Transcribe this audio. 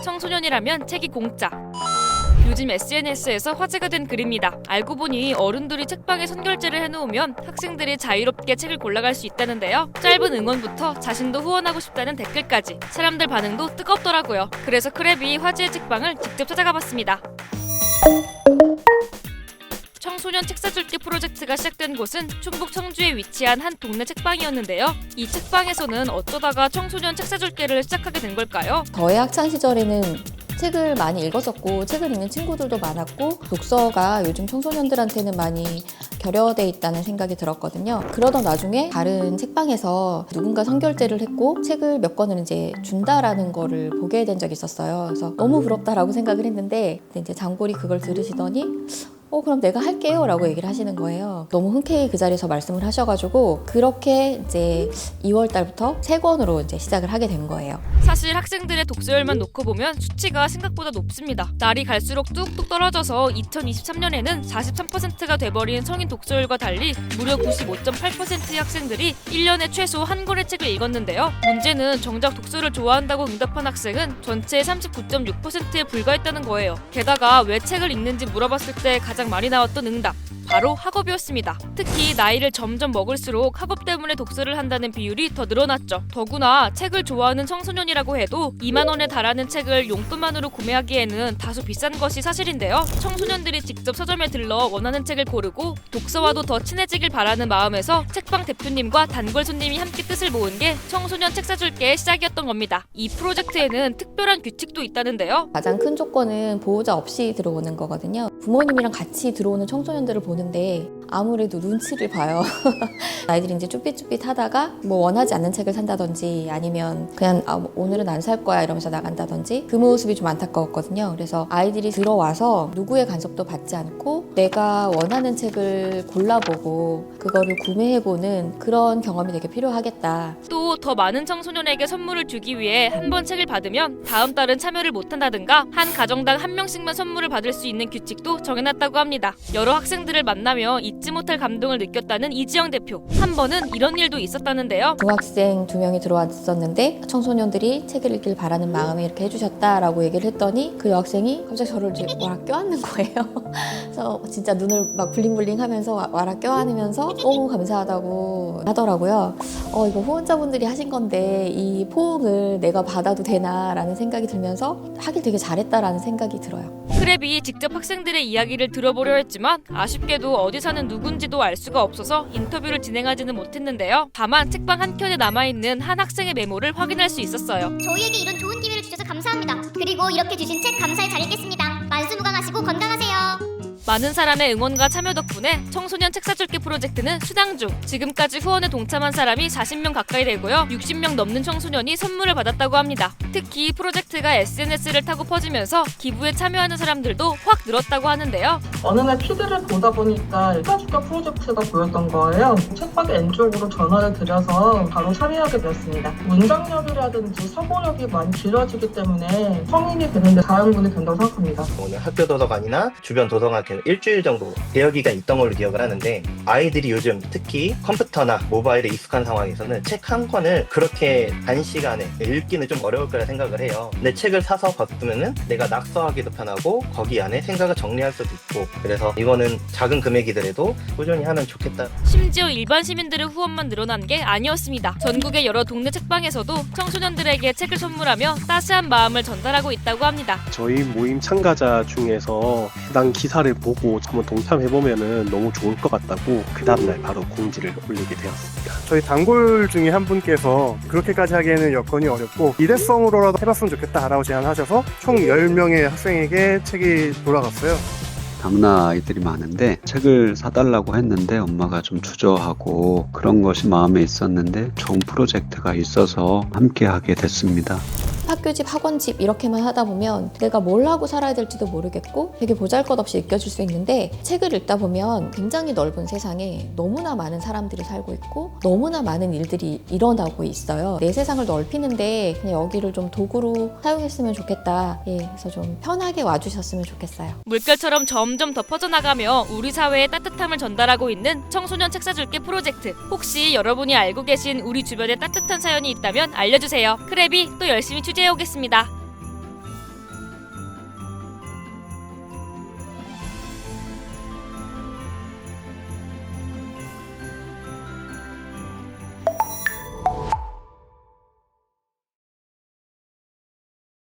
청소년이라면 책이 공짜. 요즘 SNS에서 화제가 된 글입니다. 알고 보니 어른들이 책방에 선결제를 해놓으면 학생들이 자유롭게 책을 골라갈 수 있다는데요. 짧은 응원부터 자신도 후원하고 싶다는 댓글까지 사람들 반응도 뜨겁더라고요. 그래서 크랩이 화제의 책방을 직접 찾아가봤습니다. 청소년 책 사줄게 프로젝트가 시작된 곳은 충북 청주에 위치한 한 동네 책방이었는데요. 이 책방에서는 어쩌다가 청소년 책 사줄게를 시작하게 된 걸까요? 저의 학창 시절에는 책을 많이 읽었었고 책을 읽는 친구들도 많았고 독서가 요즘 청소년들한테는 많이 결여돼 있다는 생각이 들었거든요. 그러던 나중에 다른 책방에서 누군가 선결제를 했고 책을 몇 권을 이제 준다라는 거를 보게 된 적이 있었어요. 그래서 너무 부럽다라고 생각을 했는데 이제 장골이 그걸 들으시더니 그럼 내가 할게요 라고 얘기를 하시는 거예요. 너무 흔쾌히 그 자리에서 말씀을 하셔가지고 그렇게 이제 2월 달부터 3권으로 이제 시작을 하게 된 거예요. 사실 학생들의 독서열만 놓고 보면 수치가 생각보다 높습니다. 날이 갈수록 뚝뚝 떨어져서 2023년에는 43%가 돼버린 성인 독서율과 달리 무려 95.8%의 학생들이 1년에 최소 한 권의 책을 읽었는데요. 문제는 정작 독서를 좋아한다고 응답한 학생은 전체의 39.6%에 불과했다는 거예요. 게다가 왜 책을 읽는지 물어봤을 때 가장 많이 나왔던 응답, 바로 학업이었습니다. 특히 나이를 점점 먹을수록 학업 때문에 독서를 한다는 비율이 더 늘어났죠. 더구나 책을 좋아하는 청소년이라고 해도 2만 원에 달하는 책을 용돈만으로 구매하기에는 다소 비싼 것이 사실인데요. 청소년들이 직접 서점에 들러 원하는 책을 고르고 독서와도 더 친해지길 바라는 마음에서 책방 대표님과 단골 손님이 함께 뜻을 모은 게 청소년 책 사줄게의 시작이었던 겁니다. 이 프로젝트에는 특별한 규칙도 있다는데요. 가장 큰 조건은 보호자 없이 들어오는 거거든요. 부모님이랑 같이 들어오는 청소년들을 보는데 아무래도 눈치를 봐요. 아이들이 이제 쭈삣쭈삣 하다가 뭐 원하지 않는 책을 산다든지 아니면 그냥 오늘은 안 살 거야 이러면서 나간다든지 그 모습이 좀 안타까웠거든요. 그래서 아이들이 들어와서 누구의 간섭도 받지 않고 내가 원하는 책을 골라보고 그거를 구매해보는 그런 경험이 되게 필요하겠다. 또 더 많은 청소년에게 선물을 주기 위해 한 번 책을 받으면 다음 달은 참여를 못한다든가 한 가정당 한 명씩만 선물을 받을 수 있는 규칙도 정해놨다고 합니다. 여러 학생들을 만나며 잊지 못할 감동을 느꼈다는 이지영 대표. 한 번은 이런 일도 있었다는데요. 중학생 2명이 들어왔었는데 청소년들이 책을 읽길 바라는 마음에 이렇게 해주셨다라고 얘기를 했더니 그 여학생이 갑자기 저를 이제 와라 껴안는 거예요. 그래서 진짜 눈을 막 블링블링 하면서 와라 껴안으면서 너무 감사하다고 하더라고요. 이거 후원자분들이 하신 건데 이 포옹을 내가 받아도 되나라는 생각이 들면서 하길 되게 잘했다라는 생각이 들어요. 크랩이 직접 학생들의 이야기를 들어보려 했지만 아쉽게도 어디 사는 누군지도 알 수가 없어서 인터뷰를 진행하지는 못했는데요. 다만 책방 한켠에 남아있는 한 학생의 메모를 확인할 수 있었어요. 저희에게 이런 좋은 기회를 주셔서 감사합니다. 그리고 이렇게 주신 책 감사히 잘 읽겠습니다. 만수무강하시고 건강하세요. 많은 사람의 응원과 참여 덕분에 청소년 책 사줄게 프로젝트는 순항 중. 지금까지 후원에 동참한 사람이 40명 가까이 되고요. 60명 넘는 청소년이 선물을 받았다고 합니다. 특히 프로젝트가 SNS를 타고 퍼지면서 기부에 참여하는 사람들도 확 늘었다고 하는데요. 어느 날 피드를 보다 보니까 책사줄게 프로젝트가 보였던 거예요. 책방 N쪽으로 전화를 드려서 바로 참여하게 되었습니다. 문장력이라든지 사고력이 많이 길어지기 때문에 성인이 되는데 자양분이 된다고 생각합니다. 오늘 학교 도서관이나 주변 도서관 일주일 정도 대여기간 있던 걸로 기억을 하는데 아이들이 요즘 특히 컴퓨터나 모바일에 익숙한 상황에서는 책 한 권을 그렇게 단시간에 읽기는 좀 어려울 거라 생각을 해요. 근데 책을 사서 봤으면은 내가 낙서하기도 편하고 거기 안에 생각을 정리할 수도 있고 그래서 이거는 작은 금액이더라도 꾸준히 하면 좋겠다. 심지어 일반 시민들의 후원만 늘어난 게 아니었습니다. 전국의 여러 동네 책방에서도 청소년들에게 책을 선물하며 따스한 마음을 전달하고 있다고 합니다. 저희 모임 참가자 중에서 해당 기사를 보고 한번 동참해보면 너무 좋을 것 같다고 그 다음날 바로 공지를 올리게 되었습니다. 저희 단골 중에 한 분께서 그렇게까지 하기에는 여건이 어렵고 일회성으로라도 해봤으면 좋겠다라고 제안하셔서 총 10명의 학생에게 책이 돌아갔어요. 다문화 아이들이 많은데 책을 사달라고 했는데 엄마가 좀 주저하고 그런 것이 마음에 있었는데 좋은 프로젝트가 있어서 함께 하게 됐습니다. 학교집, 학원집 이렇게만 하다 보면 내가 뭘 하고 살아야 될지도 모르겠고 되게 보잘것없이 느껴질 수 있는데 책을 읽다 보면 굉장히 넓은 세상에 너무나 많은 사람들이 살고 있고 너무나 많은 일들이 일어나고 있어요. 내 세상을 넓히는데 그냥 여기를 좀 도구로 사용했으면 좋겠다. 그래서 좀 편하게 와주셨으면 좋겠어요. 물결처럼 점점 더 퍼져나가며 우리 사회에 따뜻함을 전달하고 있는 청소년 책 사줄게 프로젝트. 혹시 여러분이 알고 계신 우리 주변에 따뜻한 사연이 있다면 알려주세요. 크랩이 또 열심히 취재해오겠습니다.